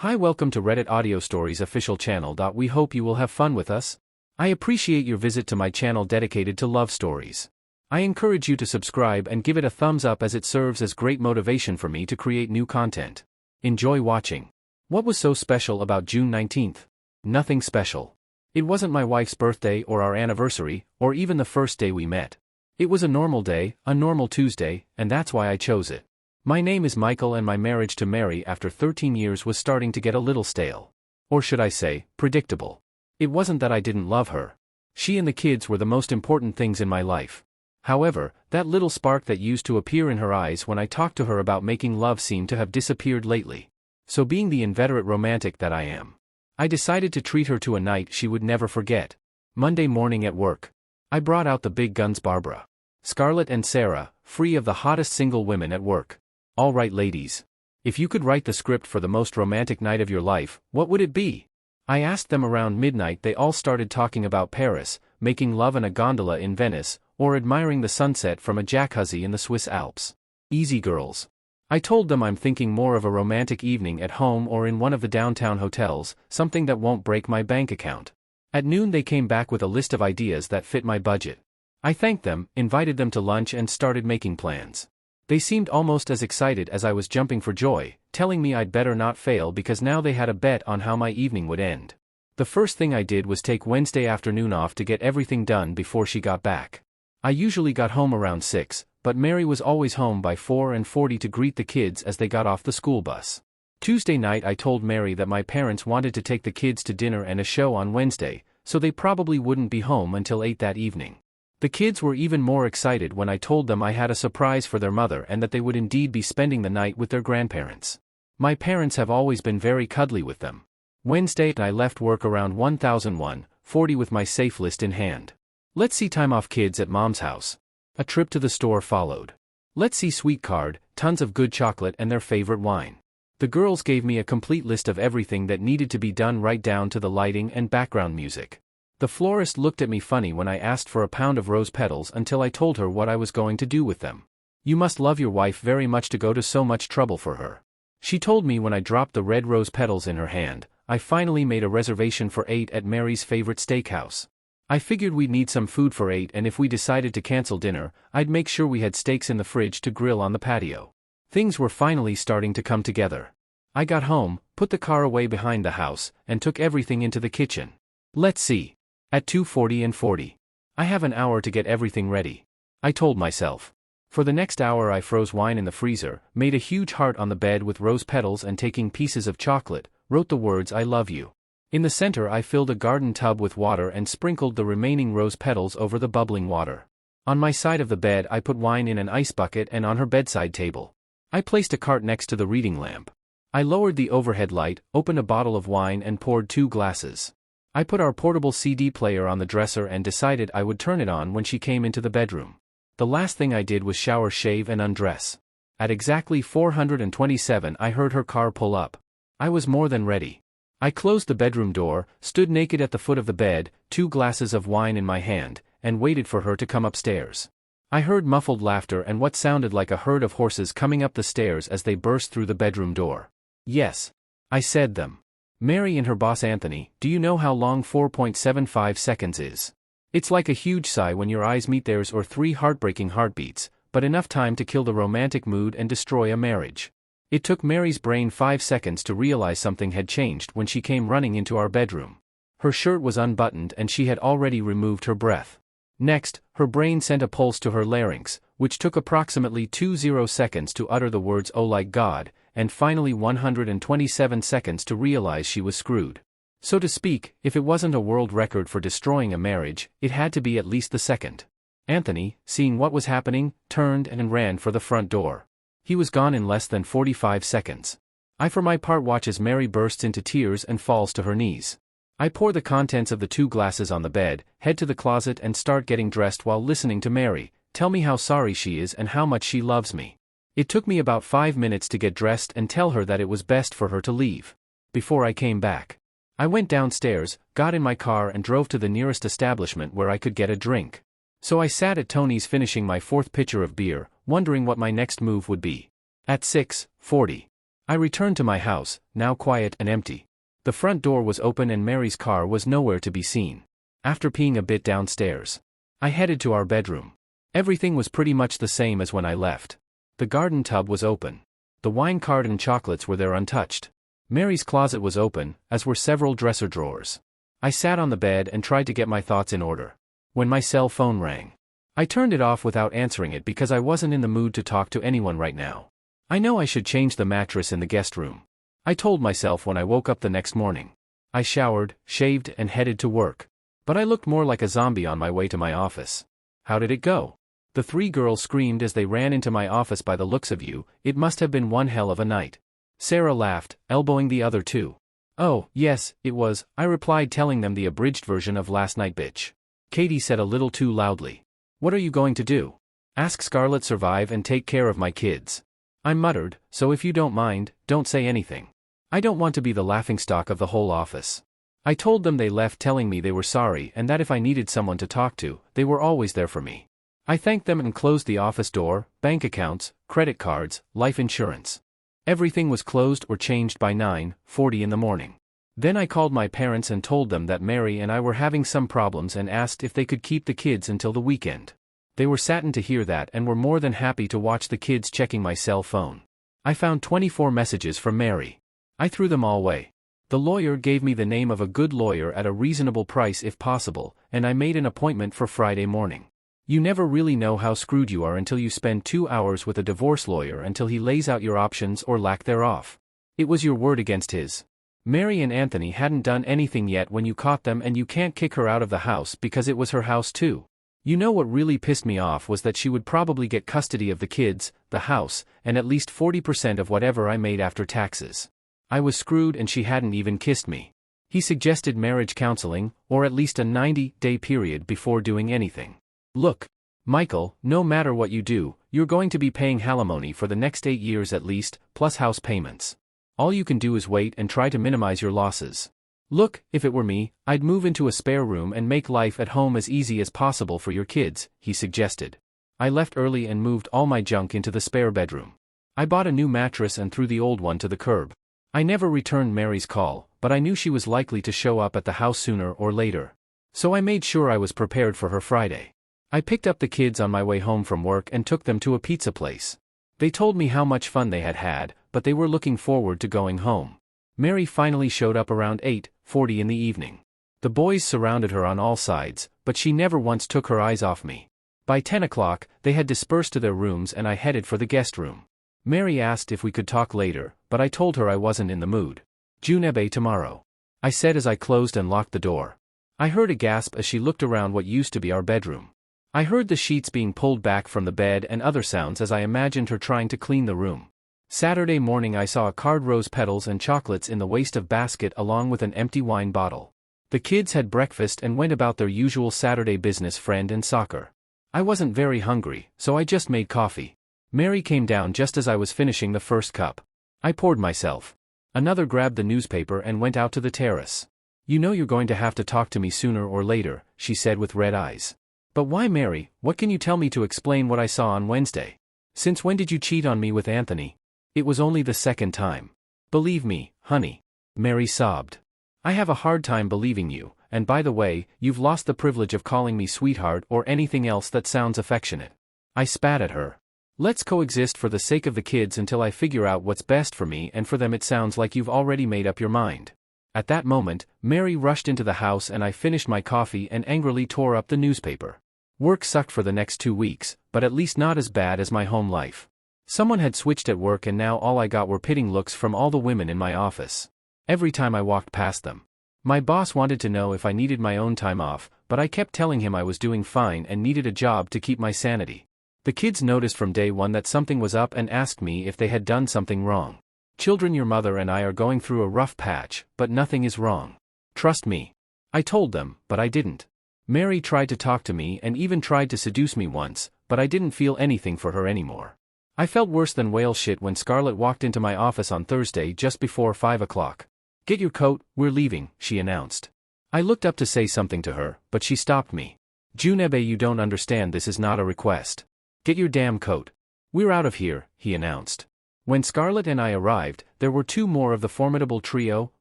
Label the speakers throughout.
Speaker 1: Hi, welcome to Reddit Audio Stories official channel. We hope you will have fun with us. I appreciate your visit to my channel dedicated to love stories. I encourage you to subscribe and give it a thumbs up as it serves as great motivation for me to create new content. Enjoy watching. What was so special about June 19th? Nothing special. It wasn't my wife's birthday or our anniversary, or even the first day we met. It was a normal day, a normal Tuesday, and that's why I chose it. My name is Michael and my marriage to Mary after 13 years was starting to get a little stale. Or should I say, predictable. It wasn't that I didn't love her. She and the kids were the most important things in my life. However, that little spark that used to appear in her eyes when I talked to her about making love seemed to have disappeared lately. So being the inveterate romantic that I am, I decided to treat her to a night she would never forget. Monday morning at work, I brought out the big guns: Barbara, Scarlett and Sarah, free of the hottest single women at work. All right, ladies. If you could write the script for the most romantic night of your life, what would it be? I asked them. Around midnight they all started talking about Paris, making love in a gondola in Venice, or admiring the sunset from a jacuzzi in the Swiss Alps. Easy girls. I told them I'm thinking more of a romantic evening at home or in one of the downtown hotels, something that won't break my bank account. At noon they came back with a list of ideas that fit my budget. I thanked them, invited them to lunch and started making plans. They seemed almost as excited as I was, jumping for joy, telling me I'd better not fail because now they had a bet on how my evening would end. The first thing I did was take Wednesday afternoon off to get everything done before she got back. I usually got home around 6, but Mary was always home by 4:40 to greet the kids as they got off the school bus. Tuesday night I told Mary that my parents wanted to take the kids to dinner and a show on Wednesday, so they probably wouldn't be home until 8 that evening. The kids were even more excited when I told them I had a surprise for their mother and that they would indeed be spending the night with their grandparents. My parents have always been very cuddly with them. Wednesday I left work around 1:40 with my safe list in hand. Let's see time off kids at mom's house. A trip to the store followed. Let's see sweet card, tons of good chocolate and their favorite wine. The girls gave me a complete list of everything that needed to be done, right down to the lighting and background music. The florist looked at me funny when I asked for a pound of rose petals until I told her what I was going to do with them. You must love your wife very much to go to so much trouble for her. She told me when I dropped the red rose petals in her hand. I finally made a reservation for 8 at Mary's favorite steakhouse. I figured we'd need some food for 8, and if we decided to cancel dinner, I'd make sure we had steaks in the fridge to grill on the patio. Things were finally starting to come together. I got home, put the car away behind the house, and took everything into the kitchen. Let's see. At 2:40. I have an hour to get everything ready, I told myself. For the next hour I froze wine in the freezer, made a huge heart on the bed with rose petals, and taking pieces of chocolate, wrote the words "I love you." In the center I filled a garden tub with water and sprinkled the remaining rose petals over the bubbling water. On my side of the bed I put wine in an ice bucket, and on her bedside table I placed a cart next to the reading lamp. I lowered the overhead light, opened a bottle of wine and poured 2 glasses. I put our portable CD player on the dresser and decided I would turn it on when she came into the bedroom. The last thing I did was shower, shave and undress. At exactly 4:27 I heard her car pull up. I was more than ready. I closed the bedroom door, stood naked at the foot of the bed, 2 glasses of wine in my hand, and waited for her to come upstairs. I heard muffled laughter and what sounded like a herd of horses coming up the stairs as they burst through the bedroom door. Yes, I said them. Mary and her boss Anthony. Do you know how long 4.75 seconds is? It's like a huge sigh when your eyes meet theirs, or 3 heartbreaking heartbeats, but enough time to kill the romantic mood and destroy a marriage. It took Mary's brain 5 seconds to realize something had changed when she came running into our bedroom. Her shirt was unbuttoned and she had already removed her breath. Next, her brain sent a pulse to her larynx, which took approximately 20 seconds to utter the words "oh like God," and finally 127 seconds to realize she was screwed. So to speak, if it wasn't a world record for destroying a marriage, it had to be at least the second. Anthony, seeing what was happening, turned and ran for the front door. He was gone in less than 45 seconds. I for my part watch as Mary bursts into tears and falls to her knees. I pour the contents of the 2 glasses on the bed, head to the closet and start getting dressed while listening to Mary tell me how sorry she is and how much she loves me. It took me about 5 minutes to get dressed and tell her that it was best for her to leave. Before I came back, I went downstairs, got in my car and drove to the nearest establishment where I could get a drink. So I sat at Tony's finishing my 4th pitcher of beer, wondering what my next move would be. At 6:40, I returned to my house, now quiet and empty. The front door was open and Mary's car was nowhere to be seen. After peeing a bit downstairs, I headed to our bedroom. Everything was pretty much the same as when I left. The garden tub was open. The wine card and chocolates were there untouched. Mary's closet was open, as were several dresser drawers. I sat on the bed and tried to get my thoughts in order, when my cell phone rang. I turned it off without answering it because I wasn't in the mood to talk to anyone right now. I know I should change the mattress in the guest room. I told myself when I woke up the next morning. I showered, shaved, and headed to work. But I looked more like a zombie on my way to my office. How did it go? The 3 girls screamed as they ran into my office. By the looks of you, it must have been one hell of a night. Sarah laughed, elbowing the other 2. Oh, yes, it was, I replied, telling them the abridged version of last night, bitch. Katie said a little too loudly. What are you going to do? Ask Scarlett. Survive and take care of my kids. I muttered, so if you don't mind, don't say anything. I don't want to be the laughingstock of the whole office. I told them. They left telling me they were sorry and that if I needed someone to talk to, they were always there for me. I thanked them and closed the office door. Bank accounts, credit cards, life insurance. Everything was closed or changed by 9:40 in the morning. Then I called my parents and told them that Mary and I were having some problems and asked if they could keep the kids until the weekend. They were saddened to hear that and were more than happy to watch the kids. Checking my cell phone, I found 24 messages from Mary. I threw them all away. The lawyer gave me the name of a good lawyer at a reasonable price if possible, and I made an appointment for Friday morning. You never really know how screwed you are until you spend 2 hours with a divorce lawyer until he lays out your options or lack thereof. It was your word against his. Mary and Anthony hadn't done anything yet when you caught them, and you can't kick her out of the house because it was her house too. You know what really pissed me off was that she would probably get custody of the kids, the house, and at least 40% of whatever I made after taxes. I was screwed and she hadn't even kissed me. He suggested marriage counseling, or at least a 90-day period before doing anything. Look, Michael, no matter what you do, you're going to be paying alimony for the next 8 years at least, plus house payments. All you can do is wait and try to minimize your losses. Look, if it were me, I'd move into a spare room and make life at home as easy as possible for your kids, he suggested. I left early and moved all my junk into the spare bedroom. I bought a new mattress and threw the old one to the curb. I never returned Mary's call, but I knew she was likely to show up at the house sooner or later. So I made sure I was prepared for her Friday. I picked up the kids on my way home from work and took them to a pizza place. They told me how much fun they had had, but they were looking forward to going home. Mary finally showed up around 8:40 in the evening. The boys surrounded her on all sides, but she never once took her eyes off me. By 10 o'clock, they had dispersed to their rooms and I headed for the guest room. Mary asked if we could talk later, but I told her I wasn't in the mood. Junebe tomorrow, I said as I closed and locked the door. I heard a gasp as she looked around what used to be our bedroom. I heard the sheets being pulled back from the bed and other sounds as I imagined her trying to clean the room. Saturday morning I saw a card, rose petals and chocolates in the waste of basket along with an empty wine bottle. The kids had breakfast and went about their usual Saturday business, friend and soccer. I wasn't very hungry, so I just made coffee. Mary came down just as I was finishing the first cup. I poured myself another, grabbed the newspaper and went out to the terrace. You know you're going to have to talk to me sooner or later, she said with red eyes. But why, Mary? What can you tell me to explain what I saw on Wednesday? Since when did you cheat on me with Anthony? It was only the second time. Believe me, honey. Mary sobbed. I have a hard time believing you, and by the way, you've lost the privilege of calling me sweetheart or anything else that sounds affectionate. I spat at her. Let's coexist for the sake of the kids until I figure out what's best for me and for them. It sounds like you've already made up your mind. At that moment, Mary rushed into the house and I finished my coffee and angrily tore up the newspaper. Work sucked for the next 2 weeks, but at least not as bad as my home life. Someone had switched at work and now all I got were pitying looks from all the women in my office. Every time I walked past them. My boss wanted to know if I needed my own time off, but I kept telling him I was doing fine and needed a job to keep my sanity. The kids noticed from day one that something was up and asked me if they had done something wrong. Children, your mother and I are going through a rough patch, but nothing is wrong. Trust me. I told them, but I didn't. Mary tried to talk to me and even tried to seduce me once, but I didn't feel anything for her anymore. I felt worse than whale shit when Scarlett walked into my office on Thursday just before 5 o'clock. Get your coat, we're leaving, she announced. I looked up to say something to her, but she stopped me. Junebe, you don't understand, this is not a request. Get your damn coat. We're out of here, he announced. When Scarlett and I arrived, there were two more of the formidable trio,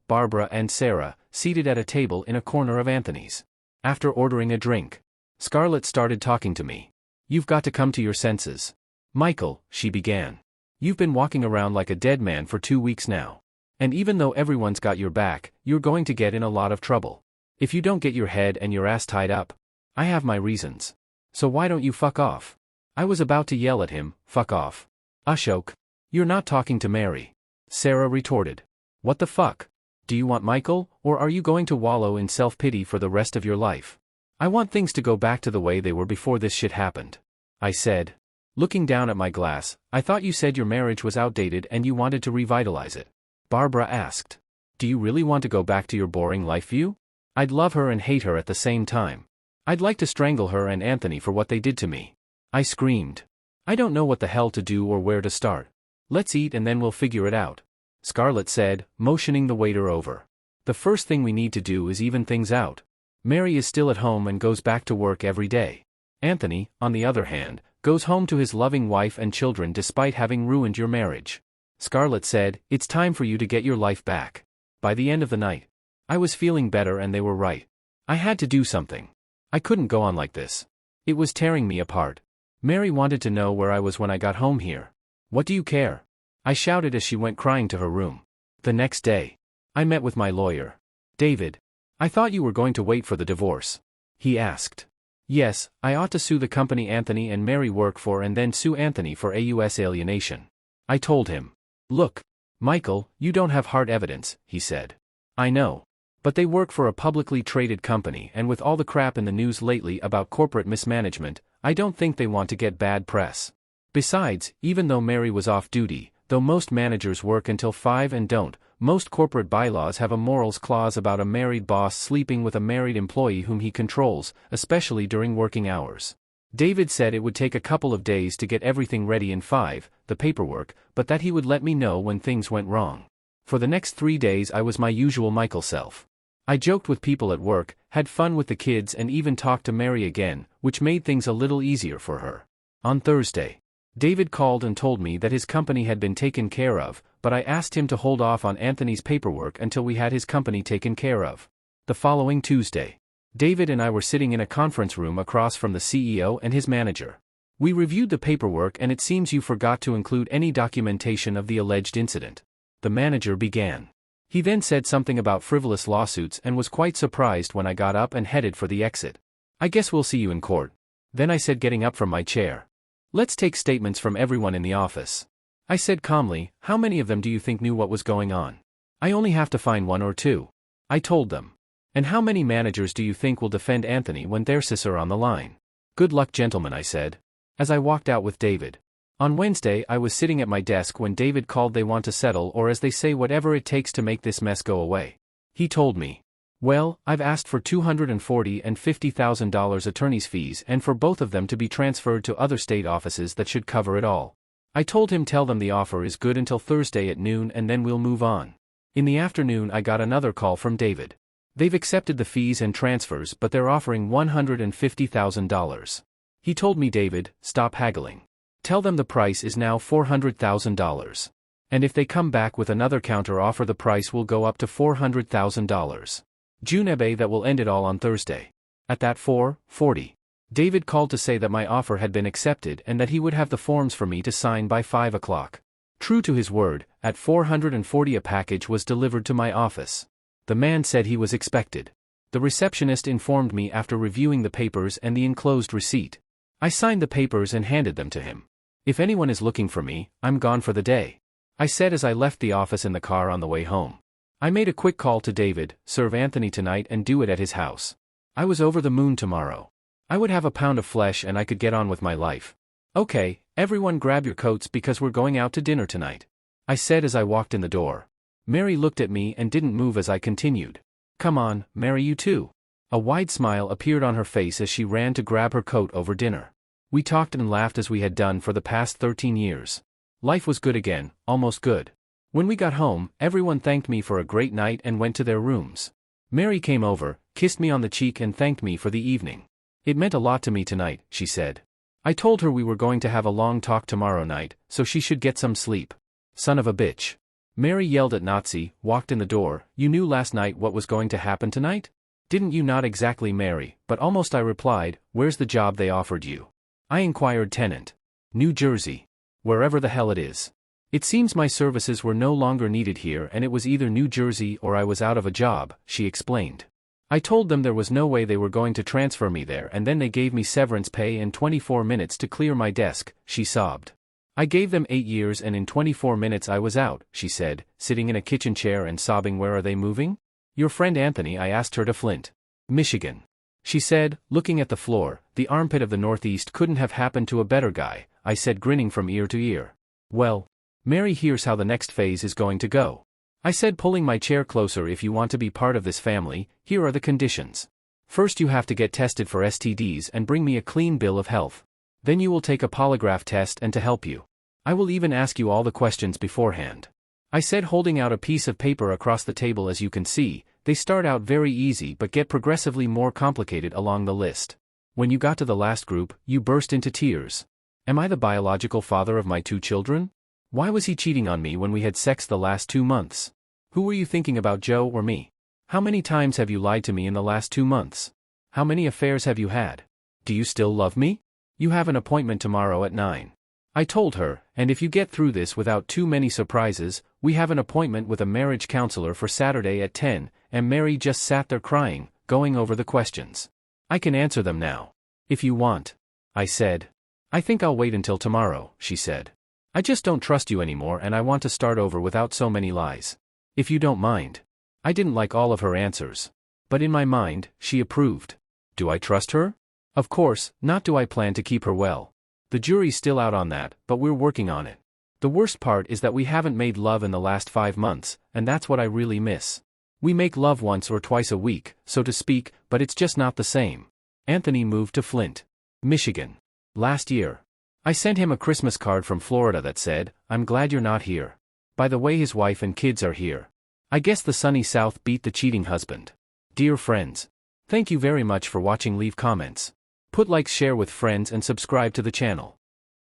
Speaker 1: Barbara and Sarah, seated at a table in a corner of Anthony's. After ordering a drink, Scarlett started talking to me. "You've got to come to your senses. Michael," she began. "You've been walking around like a dead man for 2 weeks now. And even though everyone's got your back, you're going to get in a lot of trouble. If you don't get your head and your ass tied up. I have my reasons. So why don't you fuck off?" I was about to yell at him, "Fuck off, Ashok. You're not talking to Mary," Sarah retorted. "What the fuck? Do you want Michael, or are you going to wallow in self-pity for the rest of your life?" "I want things to go back to the way they were before this shit happened," I said. Looking down at my glass, "I thought you said your marriage was outdated and you wanted to revitalize it," Barbara asked. "Do you really want to go back to your boring life view?" "I'd love her and hate her at the same time. I'd like to strangle her and Anthony for what they did to me," I screamed. "I don't know what the hell to do or where to start. Let's eat and then we'll figure it out," Scarlett said, motioning the waiter over. "The first thing we need to do is even things out. Mary is still at home and goes back to work every day. Anthony, on the other hand, goes home to his loving wife and children despite having ruined your marriage." Scarlett said, "It's time for you to get your life back." By the end of the night, I was feeling better and they were right. I had to do something. I couldn't go on like this. It was tearing me apart. Mary wanted to know where I was when I got home here. "What do you care?" I shouted as she went crying to her room. The next day, I met with my lawyer. "David, I thought you were going to wait for the divorce," he asked. "Yes, I ought to sue the company Anthony and Mary work for and then sue Anthony for AUS alienation," I told him. "Look, Michael, you don't have hard evidence," he said. "I know. But they work for a publicly traded company and with all the crap in the news lately about corporate mismanagement, I don't think they want to get bad press. Besides, even though Mary was off duty, though most managers work until 5 and don't, most corporate bylaws have a morals clause about a married boss sleeping with a married employee whom he controls, especially during working hours." David said it would take a couple of days to get everything ready in 5, the paperwork, but that he would let me know when things went wrong. For the next 3 days I was my usual Michael self. I joked with people at work, had fun with the kids and even talked to Mary again, which made things a little easier for her. On Thursday, David called and told me that his company had been taken care of, but I asked him to hold off on Anthony's paperwork until we had his company taken care of. The following Tuesday, David and I were sitting in a conference room across from the CEO and his manager. We reviewed the paperwork and it seems you forgot to include any documentation of the alleged incident. The manager began. He then said something about frivolous lawsuits and was quite surprised when I got up and headed for the exit. "I guess we'll see you in court." Then I said, getting up from my chair. "Let's take statements from everyone in the office." I said calmly, "How many of them do you think knew what was going on?" "I only have to find 1 or 2. I told them. "And how many managers do you think will defend Anthony when their sis are on the line?" "Good luck, gentlemen," I said, as I walked out with David. On Wednesday I was sitting at my desk when David called. "They want to settle, or as they say, whatever it takes to make this mess go away." He told me, "Well, I've asked for $240,000 and $50,000 attorney's fees and for both of them to be transferred to other state offices that should cover it all." I told him, "Tell them the offer is good until Thursday at noon and then we'll move on." In the afternoon I got another call from David. They've accepted the fees and transfers but they're offering $150,000. He told me, "David, stop haggling. Tell them the price is now $400,000. And if they come back with another counter offer the price will go up to $400,000. Junebe, that will end it all on Thursday." At that 4:40, David called to say that my offer had been accepted and that he would have the forms for me to sign by 5 o'clock. True to his word, at 4:40 a package was delivered to my office. The man said he was expected. The receptionist informed me after reviewing the papers and the enclosed receipt. I signed the papers and handed them to him. "If anyone is looking for me, I'm gone for the day," I said as I left the office in the car on the way home. I made a quick call to David, "Serve Anthony tonight and do it at his house. I was over the moon tomorrow. I would have a pound of flesh and I could get on with my life." "Okay, everyone grab your coats because we're going out to dinner tonight," I said as I walked in the door. Mary looked at me and didn't move as I continued. "Come on, Mary, you too." A wide smile appeared on her face as she ran to grab her coat over dinner. We talked and laughed as we had done for the past 13 years. Life was good again, almost good. When we got home, everyone thanked me for a great night and went to their rooms. Mary came over, kissed me on the cheek and thanked me for the evening. "It meant a lot to me tonight," she said. I told her we were going to have a long talk tomorrow night, so she should get some sleep. Son of a bitch. Mary yelled at Nazi, walked in the door. You knew last night what was going to happen tonight? Didn't you? Not exactly, Mary, but almost, I replied. Where's the job they offered you? I inquired. Tenant. New Jersey. Wherever the hell it is. It seems my services were no longer needed here and it was either New Jersey or I was out of a job, she explained. I told them there was no way they were going to transfer me there and then they gave me severance pay and 24 minutes to clear my desk, she sobbed. I gave them 8 years and in 24 minutes I was out, she said, sitting in a kitchen chair and sobbing. Where are they moving? Your friend Anthony. I asked her. To Flint, Michigan. She said, looking at the floor. The armpit of the Northeast couldn't have happened to a better guy, I said, grinning from ear to ear. Well, Mary, here's how the next phase is going to go. I said, pulling my chair closer. If you want to be part of this family, here are the conditions. First, you have to get tested for STDs and bring me a clean bill of health. Then you will take a polygraph test and to help you, I will even ask you all the questions beforehand. I said, holding out a piece of paper across the table. As you can see, they start out very easy but get progressively more complicated along the list. When you got to the last group, you burst into tears. Am I the biological father of my 2 children? Why was he cheating on me when we had sex the last 2 months? Who were you thinking about, Joe or me? How many times have you lied to me in the last 2 months? How many affairs have you had? Do you still love me? You have an appointment tomorrow at 9. I told her, and if you get through this without too many surprises, we have an appointment with a marriage counselor for Saturday at 10, and Mary just sat there crying, going over the questions. I can answer them now. If you want. I said. I think I'll wait until tomorrow, she said. I just don't trust you anymore and I want to start over without so many lies. If you don't mind. I didn't like all of her answers. But in my mind, she approved. Do I trust her? Of course, not. Do I plan to keep her? Well, the jury's still out on that, but we're working on it. The worst part is that we haven't made love in the last 5 months, and that's what I really miss. We make love once or twice a week, so to speak, but it's just not the same. Anthony moved to Flint, Michigan, last year. I sent him a Christmas card from Florida that said, I'm glad you're not here. By the way, his wife and kids are here. I guess the sunny South beat the cheating husband. Dear friends, thank you very much for watching. Leave comments. Put likes, share with friends and subscribe to the channel.